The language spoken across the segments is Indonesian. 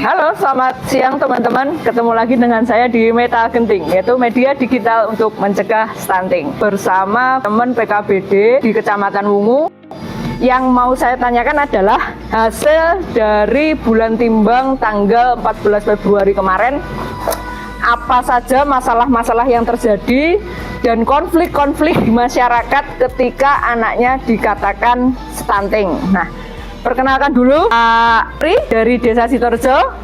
Halo, selamat siang teman-teman. Ketemu lagi dengan saya di Meta Genting, yaitu media digital untuk mencegah stunting. Bersama teman PKBD di Kecamatan Wungu. Yang mau saya tanyakan adalah hasil dari bulan timbang tanggal 14 Februari kemarin. Apa saja masalah-masalah yang terjadi dan konflik-konflik di masyarakat ketika anaknya dikatakan stunting. Nah, perkenalkan dulu Pak Pri dari Desa Sidoarjo,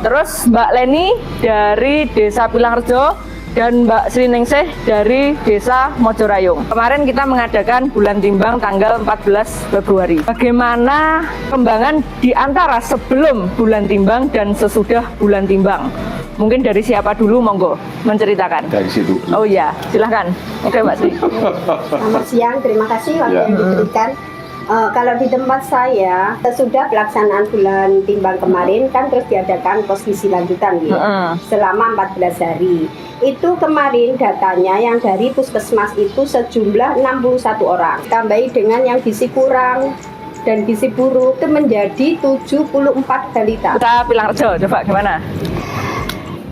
terus Mbak Leni dari Desa Pilangrejo, dan Mbak Sri Ningsih dari Desa Mojorayung. Kemarin kita mengadakan bulan timbang tanggal 14 Februari. Bagaimana perkembangan di antara sebelum bulan timbang dan sesudah bulan timbang? Mungkin dari siapa dulu, monggo menceritakan. Dari situ. Oh iya, silahkan. Oke, Mbak Sri. Selamat siang, terima kasih waktu yang diberikan. Kalau di tempat saya, sesudah pelaksanaan bulan timbang kemarin kan terus diadakan posisi lanjutan ya, selama 14 hari. Itu kemarin datanya yang dari puskesmas itu sejumlah 61 orang. Tambahi dengan yang gizi kurang dan gizi buruk itu menjadi 74 balita. Kita Pilangrejo, coba gimana?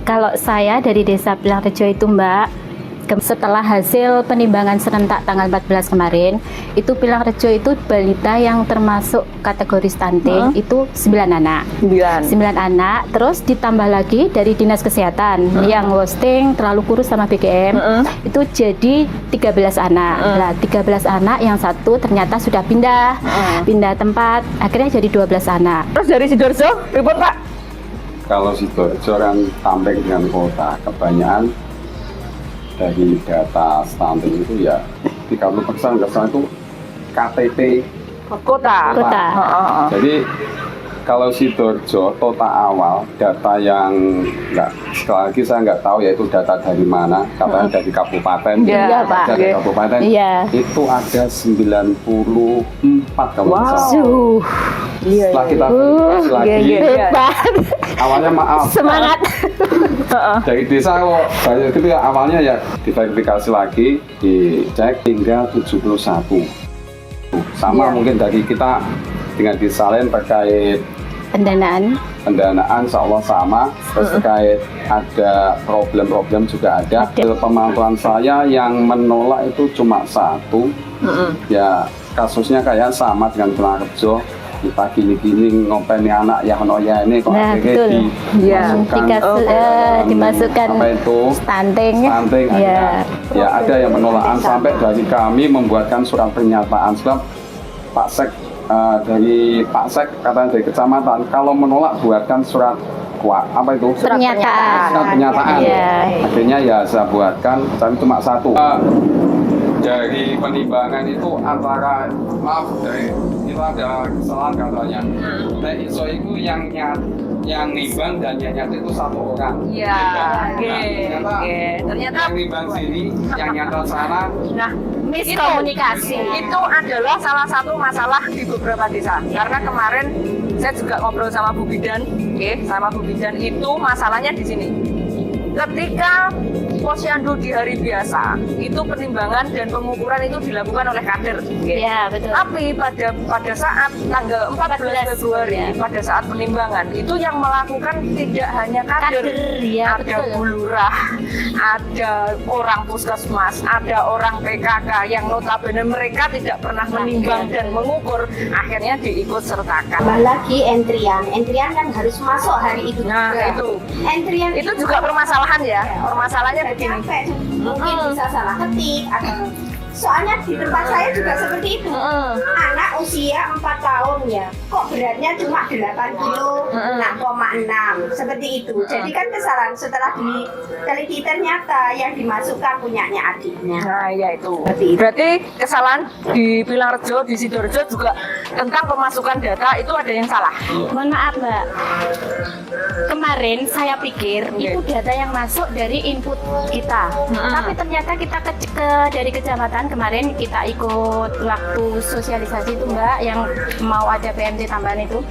Kalau saya dari Desa Pilangrejo itu Mbak, setelah hasil penimbangan serentak tanggal 14 kemarin, itu Pilangrejo itu balita yang termasuk kategori stunting itu 9 anak. 9 anak, terus ditambah lagi dari Dinas Kesehatan yang posting terlalu kurus sama BGM, itu jadi 13 anak. Nah, 13 anak yang satu ternyata sudah pindah tempat, akhirnya jadi 12 anak. Terus dari Sidoarjo, ribut Pak? Kalau Sidoarjo kan tampil dengan kota, kebanyakan dari data stunting itu ya 30% itu KTP kota. Jadi kalau Sidoarjo total awal data yang sekali lagi saya nggak tahu yaitu data dari mana, katanya dari kabupaten. Iya, Pak. Dari kabupaten itu ada 94 kalau nggak salah. Setelah kita verifikasi lagi, awalnya maaf. Semangat. Dari desa kok banyak gitu ya, awalnya ya diverifikasi lagi, dicek tinggal 71. Sama mungkin dari kita dengan disalin terkait pendanaan insya Allah sama. Terus terkait ada problem-problem juga ada. Pemantauan saya yang menolak itu cuma satu. Ya kasusnya kayak sama dengan Pilangrejo. Kita gini-gini ngopeni anak ya ini kok akhirnya dimasukkan apa itu stunting ya ada yang menolak sampai dari kami membuatkan surat pernyataan sebab Pak Sek dari Pak Sek katanya dari kecamatan kalau menolak buatkan surat pernyataan. Akhirnya ya saya buatkan, tapi cuma satu. Dari penimbangan itu antara itu ada kesalahan katanya. Nah iso itu yang nimbang dan yang nyata itu satu orang. Iya. Ternyata yang nimbang sini, yang nyata sana. Nah, miskomunikasi itu adalah salah satu masalah di beberapa desa. Karena kemarin saya juga ngobrol sama Bu Bidan, sama Bu Bidan itu masalahnya di sini. Ketika posyandu di hari biasa, itu penimbangan dan pengukuran itu dilakukan oleh kader. Iya, betul. Tapi pada saat tanggal 14 Februari, pada saat penimbangan, itu yang melakukan tidak hanya kader. Ada Bu Lurah, ada orang puskesmas, ada orang PKK yang notabene mereka tidak pernah menimbang dan mengukur, akhirnya diikut sertakan. Tambah lagi entrian kan harus masuk hari itu. Nah, itu. Entrian itu juga permasalahan ya. Permasalahannya begini. Mungkin bisa salah ketik atau soalnya di tempat saya juga seperti itu. Anak usia 4 tahun ya, kok beratnya cuma 8 kilo, 6,6 seperti itu. Jadi kan kesalahan setelah diteliti ternyata yang dimasukkan punyanya adiknya. Nah, ya itu. Berarti kesalahan di Pilangrejo, di Sidoarjo juga tentang pemasukan data itu ada yang salah. Mohon maaf Mbak, kemarin saya pikir itu data yang masuk dari input kita, tapi ternyata kita dari kecamatan kemarin kita ikut waktu sosialisasi itu Mbak, yang mau ada PMT tambahan itu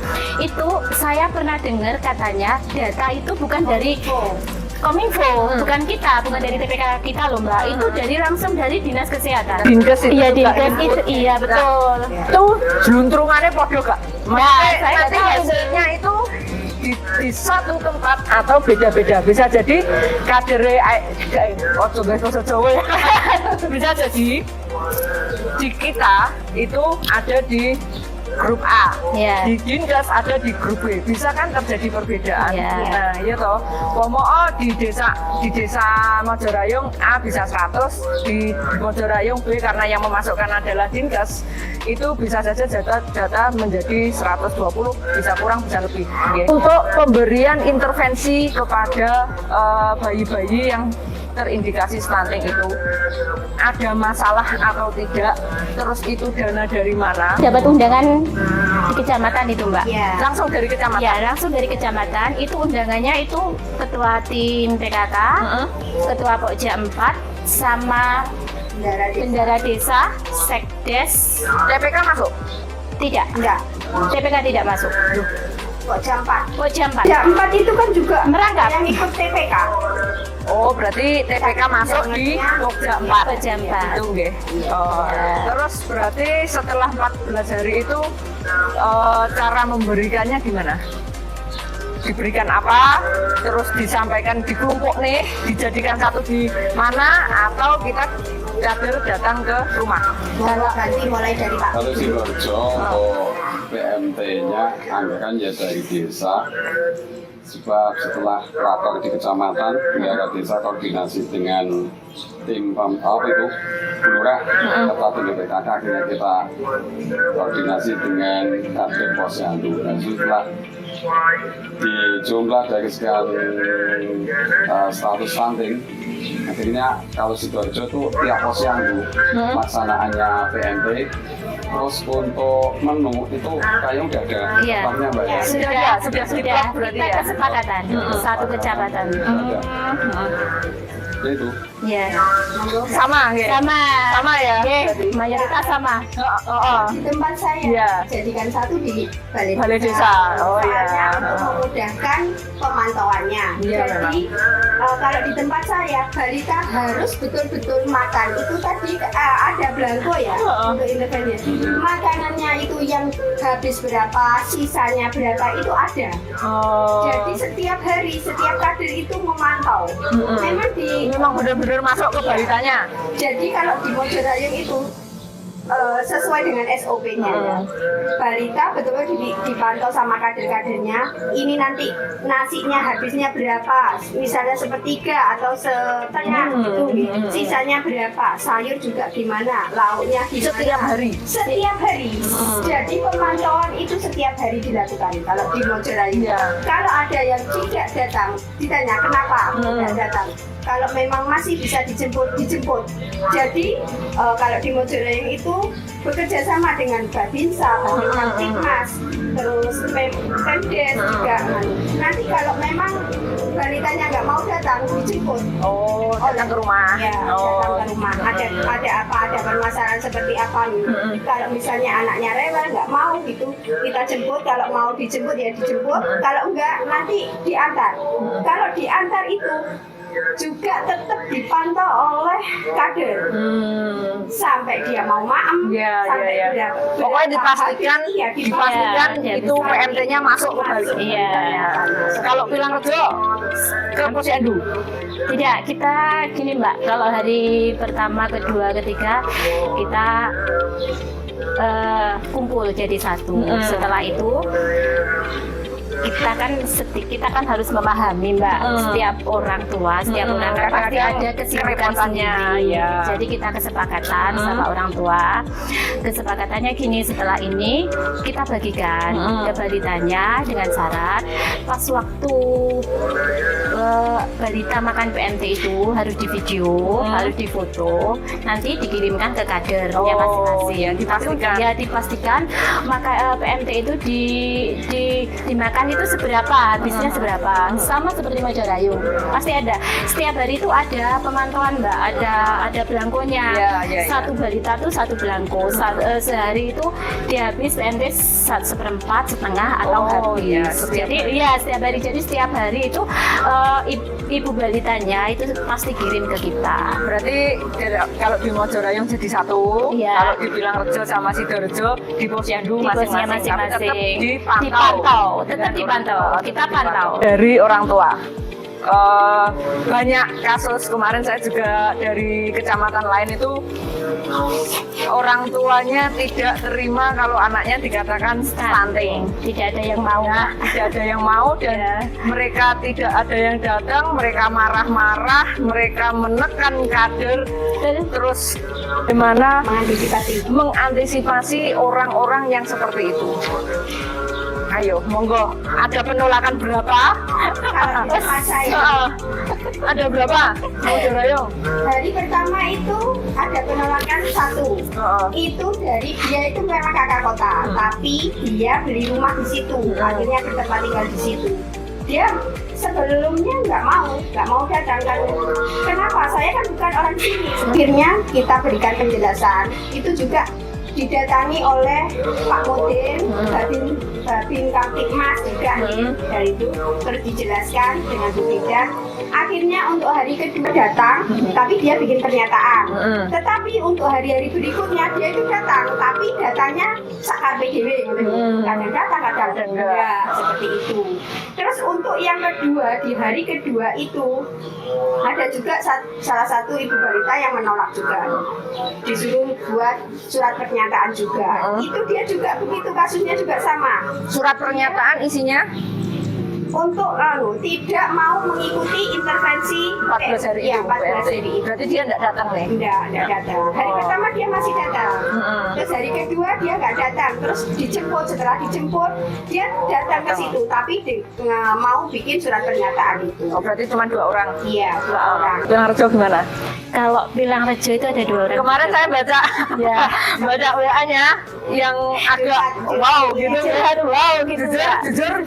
saya pernah dengar katanya data itu bukan dari Kominfo, bukan bukan dari TPK kita loh Mbak, itu langsung dari Dinas Kesehatan. Dinkes itu iya, Dinkes itu, iya betul. Itu jeluntrungannya podo gak? Nah, saya nanti hasilnya itu di satu tempat atau beda-beda. Bisa jadi kadere bahasa Jawa ya. Bisa jadi di kita itu ada di grup A, di Dinkes ada di grup B, bisa kan terjadi perbedaan. Nah, iya toh. Di desa Mojorayong A bisa 100, di Mojorayong B karena yang memasukkan adalah Dinkes, itu bisa saja data menjadi 120, bisa kurang bisa lebih. Untuk pemberian intervensi kepada bayi-bayi yang terindikasi stunting itu ada masalah atau tidak, terus itu dana dari mana? Dapat undangan di kecamatan itu Mbak. Langsung dari kecamatan? Ya, langsung dari kecamatan. Itu undangannya itu ketua tim PKK, ketua Pokja 4, sama bendara desa, sekdes. TPK masuk? Tidak. Enggak. TPK tidak masuk. Pokja 4. Pokja 4. Ya, 4 itu kan juga merangkap yang ikut TPK. Oh, berarti TPK masuk di Pokja 4. Pokja 4. Itu nggih. Terus berarti setelah 14 hari itu cara memberikannya gimana? Diberikan apa? Terus disampaikan di kelompok nih, dijadikan satu di mana, atau kita kader datang ke rumah? Kalau ganti mulai dari Pak. Kalau Sidoarjo untuk PMT-nya anggaran ya dari desa. Sebab setelah rakor di kecamatan, bendara desa koordinasi dengan tim lurah, serta tim PKK, akhirnya kita koordinasi dengan Kadep Posyandu. Dan setelah dijumlah dari sekian status stunting, akhirnya kalau Sidoarjo itu tiap posyandu pelaksanaannya PMT. Terus untuk menu itu kayaknya udah ada tempatnya Mbak ya? Sudah berarti kita ya? kesepakatan satu kecamatan. Ya itu. Ya. Sama nggih? Sama ya? Mayoritas sama. Di tempat saya jadikan satu di Balai Desa. Oh Soalnya iya. untuk memudahkan pemantauannya. Iya, Jadi kalau di tempat saya balita harus betul-betul makan. Itu tadi ada belangko ya untuk intervensi. Makanannya itu yang habis berapa, sisanya berapa itu ada. Jadi setiap hari, setiap kader itu memantau. Memang benar-benar masuk ke balitanya. Jadi kalau di Mojorayong itu sesuai dengan SOP-nya ya. Balita betul-betul dipantau sama kader-kadernya. Ini nanti nasinya habisnya berapa, misalnya sepertiga atau setengah gitu. Sisanya berapa, sayur juga gimana, lauknya gimana. Setiap hari? Setiap hari. Jadi pemantauan itu setiap hari dilakukan kalau di Mojorayong. Kalau ada yang tidak datang, ditanya kenapa tidak datang. Kalau memang masih bisa dijemput. Jadi kalau di Mojorayong itu bekerja sama dengan Babinsa, dengan Tikmas, terus Pemdes juga. Nanti kalau memang balitanya nggak mau datang, dijemput. Datang ke rumah. Ya, datang ke rumah. Ada apa? Ada permasalahan seperti apa? Kalau misalnya anaknya rewel nggak mau gitu, kita jemput. Kalau mau dijemput ya dijemput. Kalau enggak nanti diantar. Kalau diantar itu juga tetap dipantau oleh kader sampai dia mau maem, sampai dia pokoknya dipastikan itu PMT-nya masuk ke balik. Kalau Pilangrejo ke Posyandu? Tidak, kita gini Mbak, kalau hari pertama, kedua, ketiga kita kumpul jadi satu. Setelah itu kita kan harus memahami Mbak, setiap orang tua, setiap orang tua pasti ada kesibukan sendiri. Jadi kita kesepakatan sama orang tua. Kesepakatannya gini, setelah ini kita bagikan ke balitanya dengan syarat pas waktu balita makan PMT itu harus di video, harus difoto, nanti dikirimkan ke kadernya masing-masing. Dipastikan maka PMT itu dimakan itu seberapa, habisnya seberapa. Sama seperti Mojorayong, pasti ada. Setiap hari itu ada pemantauan Mbak, ada belangkonya. Satu balita tuh satu belangko. Sehari itu dia habis PMT 1/4, setengah atau habis. Jadi setiap hari. Jadi setiap hari itu ibu balitanya itu pasti kirim ke kita. Berarti kalau di Mojorayong jadi satu, kalau di Pilangrejo sama Sidoarjo di Posyandu masing-masing. Dipantau. Tetap Dipantau, kita pantau. Dari orang tua. Banyak kasus kemarin saya juga dari kecamatan lain itu orang tuanya tidak terima kalau anaknya dikatakan stunting. Tidak ada yang mau. Ya, tidak ada yang mau dan mereka tidak ada yang datang, mereka marah-marah, mereka menekan kader, terus gimana mengantisipasi orang-orang yang seperti itu. Ayo, monggo. Ada penolakan berapa? Ada berapa? Mau Jorayong? Hari pertama itu ada penolakan 1. Itu dari dia itu memang kakak kota, tapi dia beli rumah di situ. Akhirnya bertempat tinggal di situ. Dia sebelumnya nggak mau datang kan. Kenapa? Saya kan bukan orang sini. Akhirnya kita berikan penjelasan. Itu juga didatangi oleh Pak Mudin, Babin Kamtipmas juga dari itu, terus dijelaskan dengan Bu Bidan. Akhirnya untuk hari kedua datang, tapi dia bikin pernyataan. Tetapi untuk hari-hari berikutnya dia itu datang, tapi datanya sakar PDW, kadang datang, kadang enggak, seperti itu. Terus untuk yang kedua, di hari kedua itu ada juga salah satu ibu balita yang menolak juga, disuruh buat surat pernyataan juga. Itu dia juga begitu, kasusnya juga sama. Surat pernyataan isinya untuk tidak mau mengikuti intervensi 14 hari ya, itu. 14 hari itu. Berarti dia enggak datang nih? Enggak datang. Hari pertama dia masih datang. Terus hari kedua dia nggak datang. Terus dijemput, setelah dijemput dia datang ke situ, tapi mau bikin surat pernyataan itu. Oh, berarti cuma 2 orang? Iya, 2 orang. Bilang Rejo gimana? Kalau Pilang Rejo itu ada 2 orang. Kemarin saya baca baca WA-nya yang agak wow gitu ya. Wow gitu.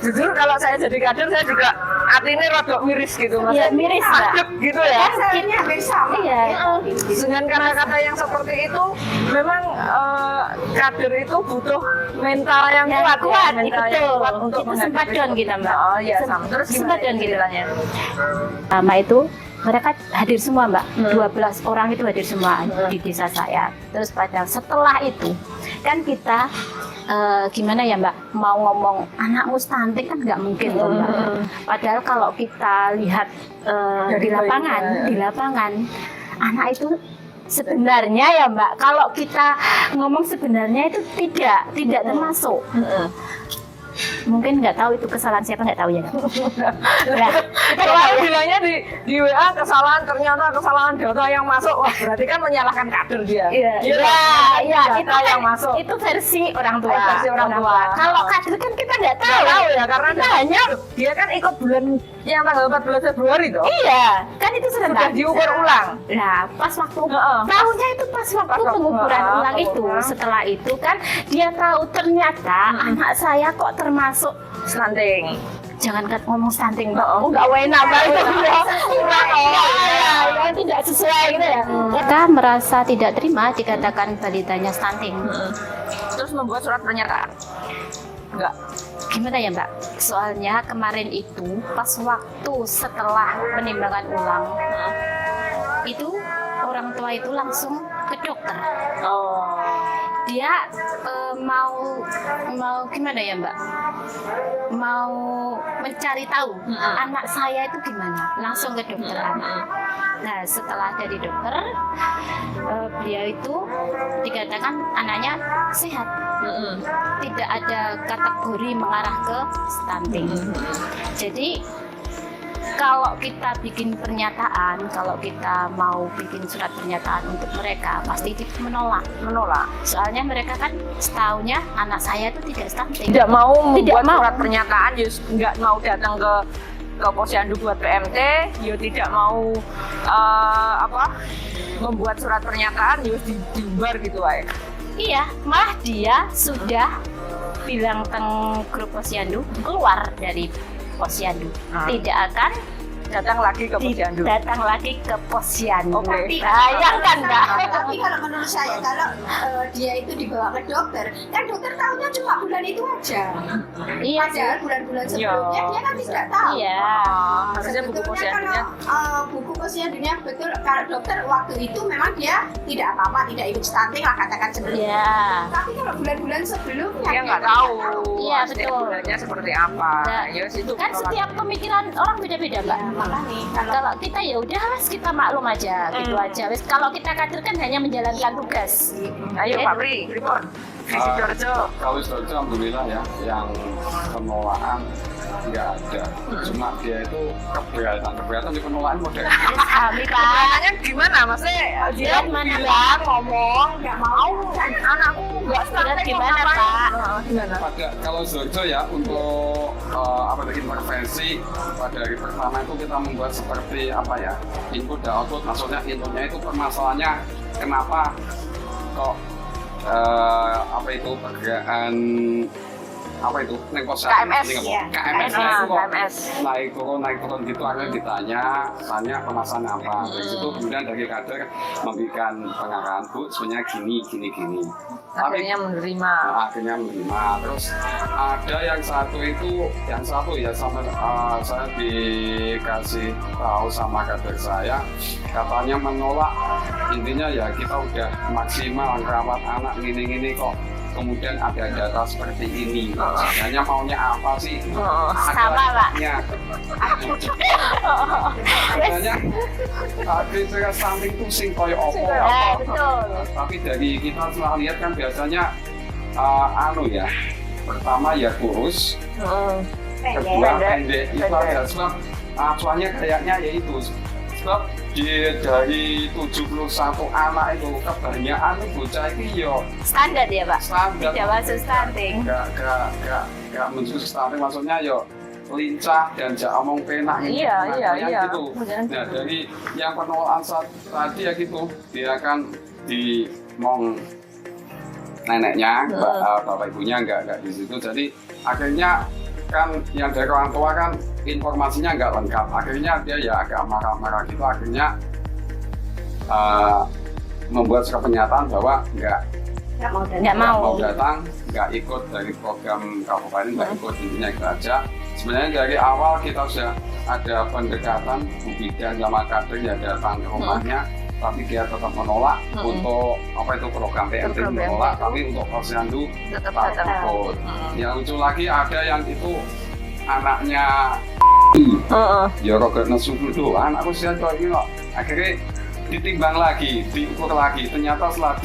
Jujur kalau saya jadi kader saya juga hatinya rada miris gitu. Mas. Iya, miris, Mbak. Adep gitu ya. Rasanya hampir sama. Iya. Dengan kata-kata yang seperti itu memang kader itu butuh mental yang kuat, mental yang betul. kuat untuk Itu sempat menghadapi down kita, Mbak. Oh iya, sama. Terus Sempat gimana down kita. ceritanya? Pertama itu mereka hadir semua, Mbak. 12 orang itu hadir semua di desa saya. Terus setelah itu kan kita gimana ya, Mbak, mau ngomong anakmu stunting kan nggak mungkin tuh, Mbak. Padahal kalau kita lihat di lapangan anak itu sebenarnya ya, Mbak, kalau kita ngomong sebenarnya itu tidak termasuk. Mungkin nggak tahu itu kesalahan siapa, nggak tahu ya. Kalau bilangnya di WA kesalahan, ternyata kesalahan data yang masuk, wah berarti kan menyalahkan kader dia. Iya, itu data yang masuk. Itu versi orang tua. Versi orang tua. Kalau kader kan kita nggak tahu. Nggak tahu ya, karena kita hanya dia kan ikut bulan yang tanggal 14 Februari tuh. iya, kan itu Sudah diukur ulang. Nah, pas waktu Heeh. tahunya itu pas waktu pengukuran ulang itu. pengukuran. Setelah itu kan dia tahu ternyata anak saya kok termasuk Stunting. jangan ngomong stunting, Mbak. Oh, Enggak enak banget itu ya. Tidak sesuai gitu ya. Kita merasa tidak terima dikatakan balitanya stunting. Terus membuat surat pernyataan. Enggak. Gimana ya, Mbak? Soalnya kemarin itu pas waktu setelah penimbangan ulang itu orang tua itu langsung ke dokter. Oh. Dia mau gimana ya, Mbak? Mau mencari tahu anak saya itu gimana, langsung ke dokter anak. Nah, setelah dari dokter, beliau itu dikatakan anaknya sehat, tidak ada kategori mengarah ke stunting. Jadi kalau kita bikin pernyataan, kalau kita mau bikin surat pernyataan untuk mereka, pasti itu menolak. Soalnya mereka kan setaunya anak saya itu tidak stunting. Tidak mau membuat mau. surat pernyataan, nggak mau datang ke Posyandu buat PMT, tidak mau membuat surat pernyataan, diumbar gitu aja. Iya, malah dia sudah bilang teng grup Posyandu keluar dari Posyandu, tidak akan datang lagi ke posyandu. Datang lagi ke posyandu. Oke. Bayangkan Mbak. Tapi kalau menurut saya kalau dia itu dibawa ke dokter, kan dokter tahunya cuma bulan itu aja. Iya sih. Padahal bulan-bulan sebelumnya dia kan tidak tahu. Iya. Harusnya buku Sebetulnya posyandunya. kalau buku posyandunya betul, kalau dokter waktu itu memang dia tidak apa-apa, tidak ikut stunting lah katakan seperti itu. Iya. Tapi kalau bulan-bulan sebelumnya Dia nggak tahu. Iya, setiap betul. bulannya seperti apa. Nah, Ya situ. Kan setiap pemikiran orang beda-beda Mbak. Ya, makanya Kalau kita ya udah wes kita maklum aja gitu aja. Wes kalau kita kader kan hanya menjalankan tugas. Ayo Pak Pri, report. Di Sidoarjo. Kalau Sidoarjo alhamdulillah ya, yang penolakan nggak ada. Cuma dia itu keberatan di penolakan model. Amin Pak. Pertanyaannya gimana? Maksudnya dia Gimana, bilang, ngomong, nggak mau, anakku nggak stunting Gimana, mau ngapain? Pak? Gimana? Pada kalau Sidoarjo ya untuk apa tadi intervensi pada hari pertama itu kita membuat seperti apa ya, input dan output. Maksudnya inputnya itu permasalahannya kenapa kok apa itu pergerakan apa itu KMS, ya. KMS itu kok KMS. naik turun gitu, akhirnya tanya permasalahan apa. Dari situ kemudian dari kader memberikan pengarahan, Bu sebenarnya gini. Akhirnya menerima. Akhirnya menerima. Terus ada yang satu ya sama saya dikasih tahu sama kader saya, katanya menolak. Intinya ya kita udah maksimal merawat anak gini kok kemudian ada data seperti ini. Sebenarnya maunya apa sih? Sama, Pak. Sebenarnya kriteria stunting itu sing koyo opo. Betul. Tapi dari kita setelah lihat kan biasanya ya. Pertama ya kurus, kedua pendek. Itu ada sebab acuannya kayaknya yaitu sebab dari 71 anak itu kebanyakan bocah itu yo Standar ya Pak. standar. Tidak masuk stunting. Gak menuju stunting, maksudnya yo lincah dan jak omong penak Iya. gitu. Nah dari yang penolakan tadi ya gitu, dia kan dimong neneknya, bapak ibunya nggak di situ. Jadi akhirnya kan yang dari orang tua kan informasinya nggak lengkap. Akhirnya dia ya agak marah-marah gitu. Akhirnya membuat surat pernyataan bahwa Nggak mau. datang, nggak ikut dari program kabupaten, nggak ikut, intinya itu aja. Sebenarnya dari awal kita sudah ada pendekatan Bu Bidan sama kader ya datang ke rumahnya, tapi dia tetap menolak untuk apa itu program PMT menolak, tapi untuk posyandu Tetap tetap datang. ikut. Yang lucu lagi ada yang itu anaknya ya rogat nesu dulu, anakku sih kok ini kok akhirnya ditimbang lagi, diukur lagi, ternyata setelah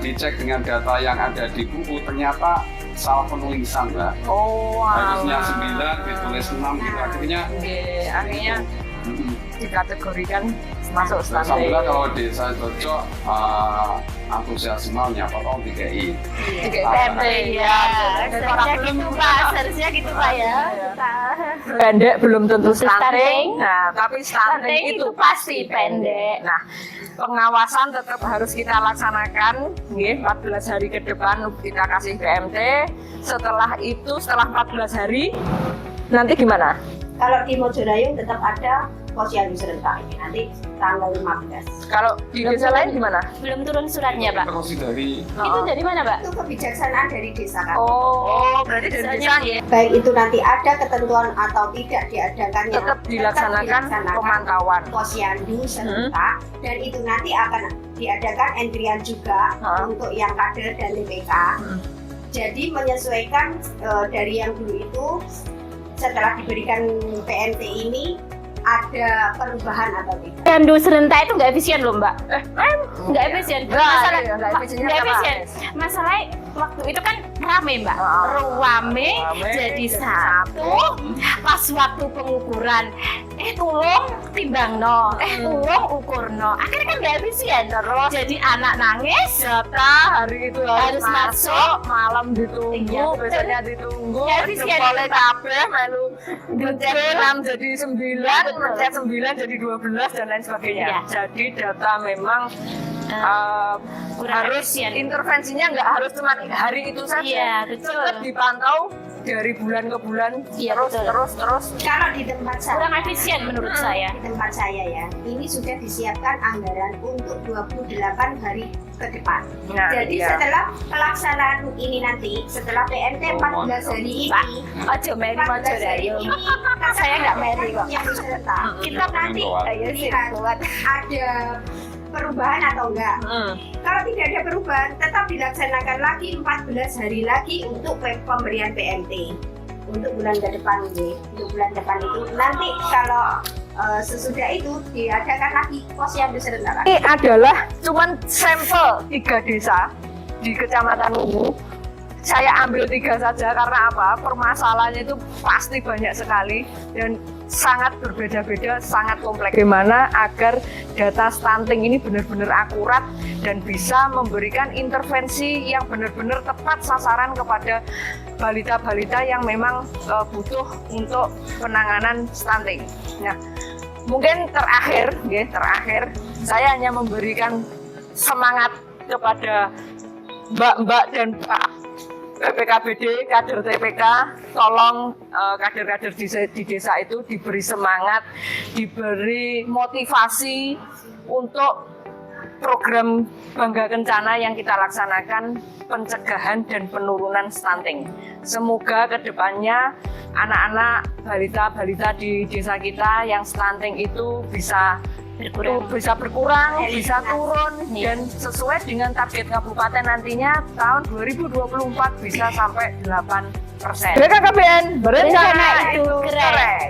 dicek dengan data yang ada di buku, ternyata salah penulisan Mbak. Harusnya 9 ditulis 6 gitu, akhirnya dikategorikan masuk stunting. alhamdulillah kalau desa Sidoarjo antusiasmenya potong DKI. PMT ya. Seharusnya gitu Pak. Seharusnya gitu Pak ya. Pendek belum tentu stunting. Stunting. Nah, tapi stunting itu pasti pendek. Nah, pengawasan tetap harus kita laksanakan, 14 hari ke depan kita kasih PMT. Setelah 14 hari, nanti gimana? Kalau di Mojorayung tetap ada posyandu serentak ini nanti tanggal 15. Kalau di desa lain gimana? Belum turun suratnya Pak. Terus dari Itu dari mana Pak? Itu kebijaksanaan dari desa kan. Oh, berarti dari Desanya desa ya. Baik itu nanti ada ketentuan atau tidak diadakannya, tetap dilaksanakan pemantauan. posyandu serentak dan itu nanti akan diadakan entrian juga untuk yang kader dan DPK. Jadi menyesuaikan dari yang dulu itu setelah diberikan PMT ini ada perubahan atau tidak. Posyandu serentak itu nggak efisien loh Mbak. Nggak efisien. Nggak efisien. Nggak efisien. Masalahnya waktu itu kan rame Mbak. Rame jadi satu. Pas waktu pengukuran, tolong timbang no, tolong ukur no. Akhirnya kan nggak efisien terus. Jadi anak nangis. Data hari itu harus masuk, malam ditunggu, Iya, besoknya ditunggu, Ya, efisien. jempolnya kabeh, melu mencet 6 jadi 9, Betul. mencet 9 jadi 12 dan lain sebagainya. Iya. Jadi data memang kurang harus efisien. intervensinya nggak harus cuma hari itu saja. Iya, betul. Tetap dipantau dari bulan ke bulan Iya, betul. terus. Kalau di tempat saya, Kurang efisien menurut saya. di tempat saya ya, ini sudah disiapkan anggaran untuk 28 hari ke depan. Nah, Jadi iya. setelah pelaksanaan ini nanti, setelah PNT 14 hari ini, Ojo meri 14 mojo hari dayo. ini Saya nggak meri kok. yang diserta. Kita nanti Ayo sih, lihat kuat. ada perubahan atau enggak. Kalau tidak ada perubahan, tetap dilaksanakan lagi 14 hari lagi untuk pemberian PNT untuk bulan ke depan nih. Untuk bulan depan itu nanti kalau sesudah itu diadakan lagi posyandu serentak. Ini adalah cuman sampel 3 desa di Kecamatan Wungu. Saya ambil 3 saja karena apa? Permasalahannya itu pasti banyak sekali dan sangat berbeda-beda, sangat kompleks. Bagaimana agar data stunting ini benar-benar akurat dan bisa memberikan intervensi yang benar-benar tepat sasaran kepada balita-balita yang memang butuh untuk penanganan stunting. Nah, mungkin terakhir saya hanya memberikan semangat kepada mbak-mbak dan pak PPKBD, kader TPK, tolong kader-kader di desa itu diberi semangat, diberi motivasi untuk program Bangga Kencana yang kita laksanakan, pencegahan dan penurunan stunting. Semoga kedepannya anak-anak balita-balita di desa kita yang stunting itu bisa berkurang, bisa turun, dan sesuai dengan target kabupaten nantinya tahun 2024 bisa sampai 8%. BKKBN berencana itu keren.